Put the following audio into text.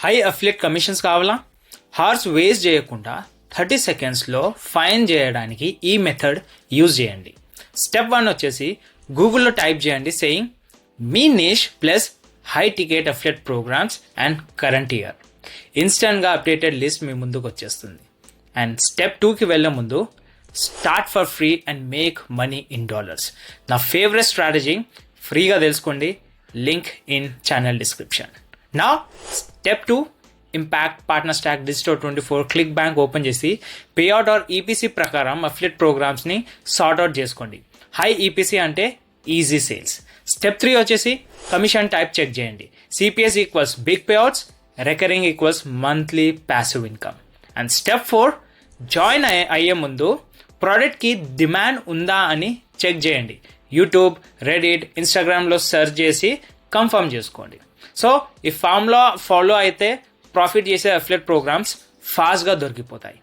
High affiliate commissions కావాలా? Horse waste చేయకుండా 30 సెకండ్స్లో ఫైండ్ చేయడానికి ఈ మెథడ్ యూజ్ చేయండి. స్టెప్ 1 వచ్చేసి గూగుల్లో టైప్ చేయండి సేయింగ్ మీ niche plus high ticket affiliate programs and current year. ఇన్స్టెంట్గా అప్డేటెడ్ లిస్ట్ మీ ముందుకు వచ్చేస్తుంది. అండ్ స్టెప్ 2కి వెళ్ళే ముందు start for free and make money in dollars. నా ఫేవరెట్ స్ట్రాటజీ ఫ్రీగా తెలుసుకోండి. Link in channel description. నా step 2 impact partner stack digital 24 click bank open చేసి పేఅవుట్ ఆర్ ఈపీసీ ప్రకారం అఫిలియేట్ ప్రోగ్రామ్స్ని సార్ట్అవుట్ చేసుకోండి. హై ఈపీసీ అంటే ఈజీ సేల్స్. స్టెప్ 3 వచ్చేసి కమిషన్ టైప్ చెక్ చేయండి. CPS equals big payouts, recurring equals monthly passive income. And step 4 join అయ్యే ముందు ప్రోడక్ట్కి డిమాండ్ ఉందా అని చెక్ చేయండి. యూట్యూబ్, రెడిట్, ఇన్స్టాగ్రామ్లో సెర్చ్ చేసి కన్ఫర్మ్ చేసుకోండి. సో ఈ ఫామ్లో ఫాలో అయితే ప్రాఫిట్ చేసే అఫిలియేట్ ప్రోగ్రామ్స్ ఫాస్ట్గా దొరికిపోతాయి.